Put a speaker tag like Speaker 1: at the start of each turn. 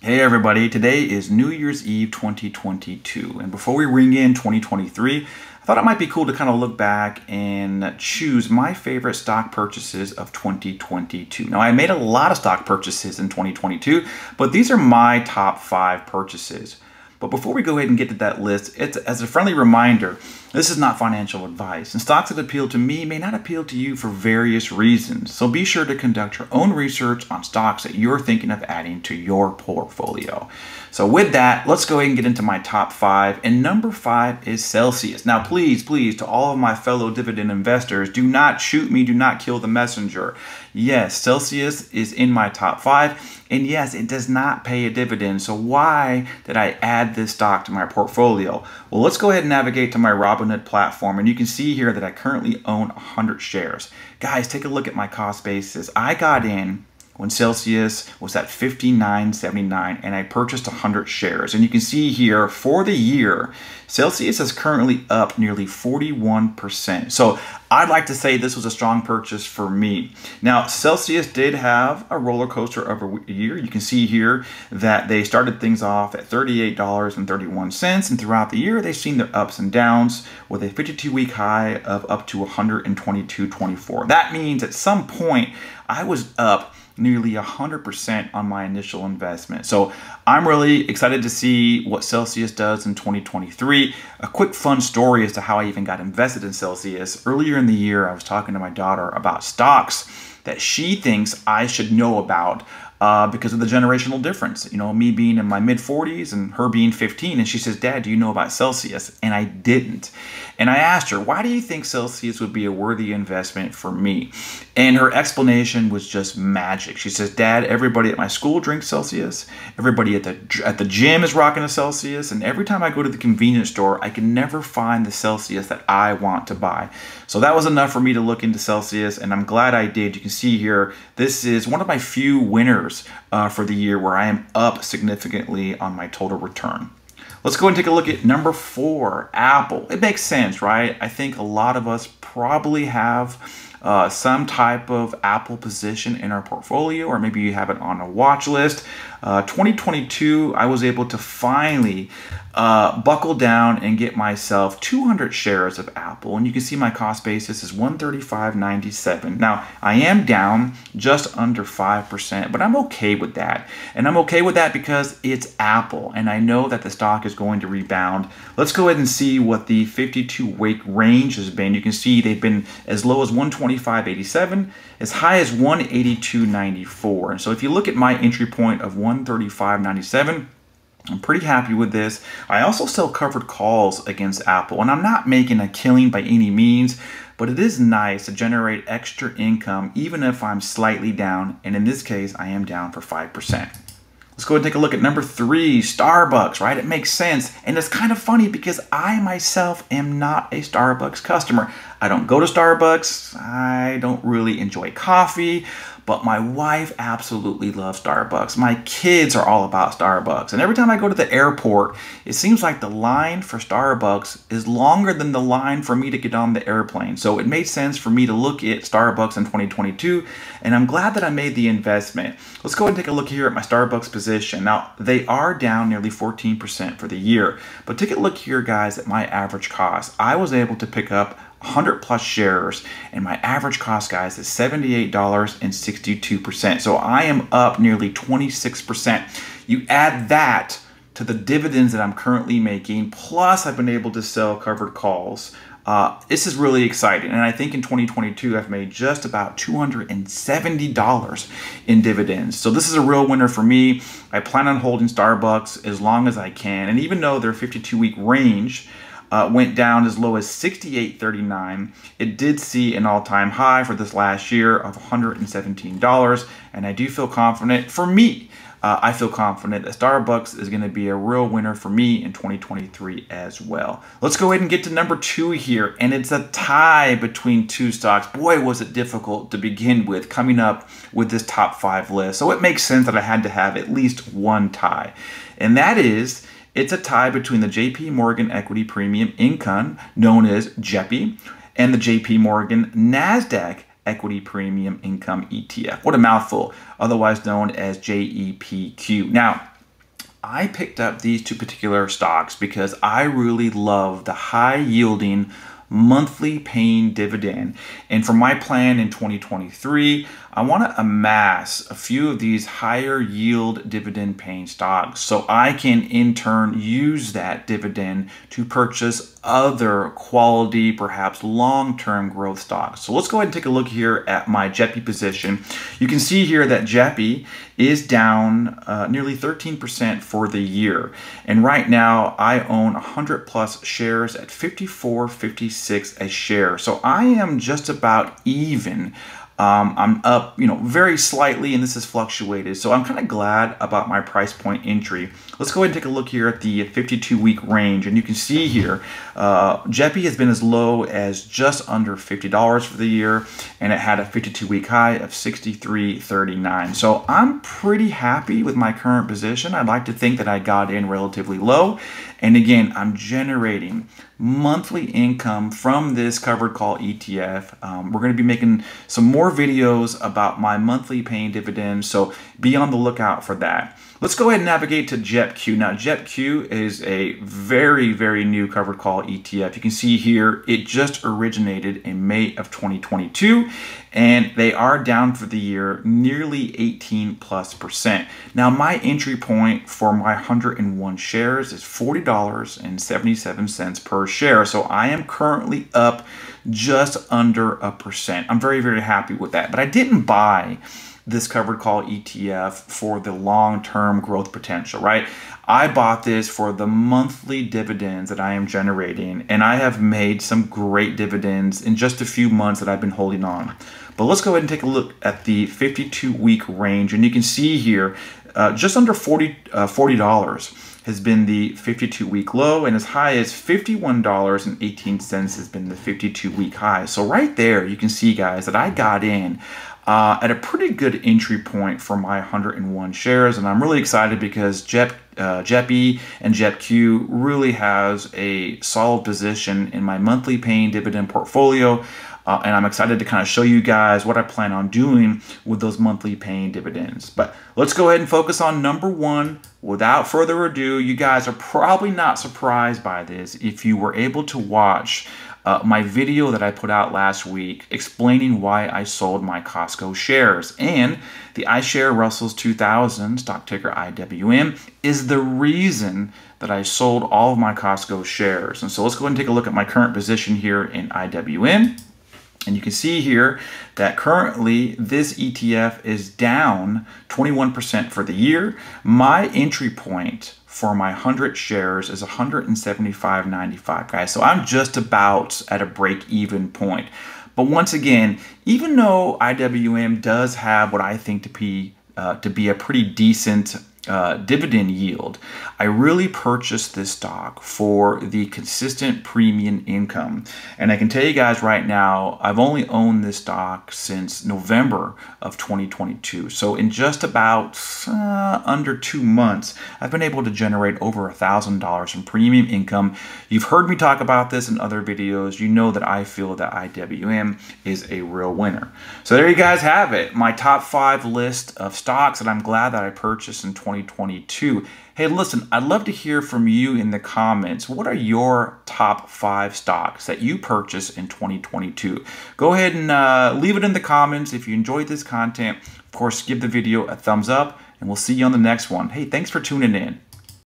Speaker 1: Hey everybody, today is New Year's Eve 2022, and before we ring in 2023, I thought it might be cool to kind of look back and choose my favorite stock purchases of 2022. Now, I made a lot of stock purchases in 2022, but these are my top 5 purchases. But before we go ahead and get to that list, it's as a friendly reminder, this is not financial advice, and stocks that appeal to me may not appeal to you for various reasons. So be sure to conduct your own research on stocks that you're thinking of adding to your portfolio. So with that, let's go ahead and get into my top 5. And number 5 is Celsius. Now, please, to all of my fellow dividend investors, do not shoot me, do not kill the messenger. Yes, Celsius is in my top 5. And yes, it does not pay a dividend. So why did I add this stock to my portfolio? Well, let's go ahead and navigate to my Robinhood platform. And you can see here that I currently own 100 shares. Guys, take a look at my cost basis. I got in when Celsius was at $59.79 and I purchased 100 shares. And you can see here for the year, Celsius is currently up nearly 41%. So I'd like to say this was a strong purchase for me. Now, Celsius did have a roller coaster of a year. You can see here that they started things off at $38.31, and throughout the year, they've seen their ups and downs with a 52-week high of up to $122.24. That means at some point, I was up nearly 100% on my initial investment. So I'm really excited to see what Celsius does in 2023. A quick fun story as to how I even got invested in Celsius. Earlier in the year, I was talking to my daughter about stocks that she thinks I should know about because of the generational difference. You know, me being in my mid-40s and her being 15. And she says, "Dad, do you know about Celsius?" And I didn't. And I asked her, "Why do you think Celsius would be a worthy investment for me?" And her explanation was just magic. She says, "Dad, everybody at my school drinks Celsius. Everybody at the gym is rocking a Celsius. And every time I go to the convenience store, I can never find the Celsius that I want to buy." So that was enough for me to look into Celsius, and I'm glad I did. You can see here, this is one of my few winners for the year where I am up significantly on my total return. Let's go and take a look at number 4, Apple. It makes sense, right? I think a lot of us probably have some type of Apple position in our portfolio, or maybe you have it on a watch list. 2022, I was able to finally buckle down and get myself 200 shares of Apple. And you can see my cost basis is $135.97. Now, I am down just under 5%, but I'm okay with that. And I'm okay with that because it's Apple, and I know that the stock is going to rebound. Let's go ahead and see what the 52-week range has been. You can see they've been as low as 125.87, as high as 182.94. And so if you look at my entry point of 135.97, I'm pretty happy with this. I also sell covered calls against Apple, and I'm not making a killing by any means, but it is nice to generate extra income even if I'm slightly down, and in this case, I am down for 5%. Let's go ahead and take a look at number 3, Starbucks, right? It makes sense. And it's kind of funny because I myself am not a Starbucks customer. I don't go to Starbucks. I don't really enjoy coffee, but my wife absolutely loves Starbucks. My kids are all about Starbucks. And every time I go to the airport, it seems like the line for Starbucks is longer than the line for me to get on the airplane. So it made sense for me to look at Starbucks in 2022, and I'm glad that I made the investment. Let's go ahead and take a look here at my Starbucks position. Now, they are down nearly 14% for the year, but take a look here, guys, at my average cost. I was able to pick up 100 plus shares, and my average cost, guys, is $78.62. So I am up nearly 26%. You add that to the dividends that I'm currently making, plus I've been able to sell covered calls. This is really exciting, and I think in 2022 I've made just about $270 in dividends. So this is a real winner for me. I plan on holding Starbucks as long as I can, and even though their 52-week range went down as low as $68.39. It did see an all-time high for this last year of $117, and I do feel confident, for me, I feel confident that Starbucks is going to be a real winner for me in 2023 as well. Let's go ahead and get to number 2 here, and it's a tie between 2 stocks. Boy, was it difficult to begin with coming up with this top 5 list. So it makes sense that I had to have at least one tie, and that is, it's a tie between the JP Morgan Equity Premium Income, known as JEPI, and the JP Morgan NASDAQ Equity Premium Income ETF. What a mouthful, otherwise known as JEPQ. Now, I picked up these two particular stocks because I really love the high yielding monthly paying dividend. And for my plan in 2023, I want to amass a few of these higher yield dividend paying stocks so I can in turn use that dividend to purchase other quality, perhaps long-term growth stocks. So let's go ahead and take a look here at my JEPI position. You can see here that JEPI is down nearly 13% for the year. And right now I own 100 plus shares at $54.56 a share. So I am just about even. I'm up, very slightly, and this has fluctuated. So I'm kind of glad about my price point entry. Let's go ahead and take a look here at the 52-week range. And you can see here, JEPI has been as low as just under $50 for the year, and it had a 52-week high of $63.39. So I'm pretty happy with my current position. I'd like to think that I got in relatively low. And again, I'm generating monthly income from this covered call ETF. We're going to be making some more videos about my monthly paying dividends, so be on the lookout for that. Let's go ahead and navigate to JEPQ. Now, JEPQ is a very, very new covered call ETF. You can see here, it just originated in May of 2022, and they are down for the year nearly 18+%. Now, my entry point for my 101 shares is $40.77 per share. So I am currently up just under 1%. I'm very, very happy with that. But I didn't buy this covered call ETF for the long-term growth potential, right? I bought this for the monthly dividends that I am generating, and I have made some great dividends in just a few months that I've been holding on. But let's go ahead and take a look at the 52-week range, and you can see here just under $40 has been the 52-week low, and as high as $51.18 has been the 52-week high. So right there, you can see, guys, that I got in at a pretty good entry point for my 101 shares, and I'm really excited because JEPI and JEPQ really has a solid position in my monthly paying dividend portfolio. And I'm excited to kind of show you guys what I plan on doing with those monthly paying dividends. But let's go ahead and focus on number one. Without further ado, you guys are probably not surprised by this if you were able to watch my video that I put out last week explaining why I sold my Costco shares. And the iShares Russell 2000, stock ticker IWM, is the reason that I sold all of my Costco shares. And so let's go ahead and take a look at my current position here in IWM. And you can see here that currently this ETF is down 21% for the year. My entry point for my 100 shares is $175.95, guys. So I'm just about at a break-even point. But once again, even though IWM does have what I think to be a pretty decent dividend yield, I really purchased this stock for the consistent premium income. And I can tell you guys right now, I've only owned this stock since November of 2022. So in just about under 2 months, I've been able to generate over $1,000 in premium income. You've heard me talk about this in other videos. You know that I feel that IWM is a real winner. So there you guys have it, my top 5 list of stocks that I'm glad that I purchased in 2022. Hey, listen, I'd love to hear from you in the comments. What are your top 5 stocks that you purchased in 2022? Go ahead and leave it in the comments. If you enjoyed this content, of course, give the video a thumbs up, and we'll see you on the next one. Hey, thanks for tuning in.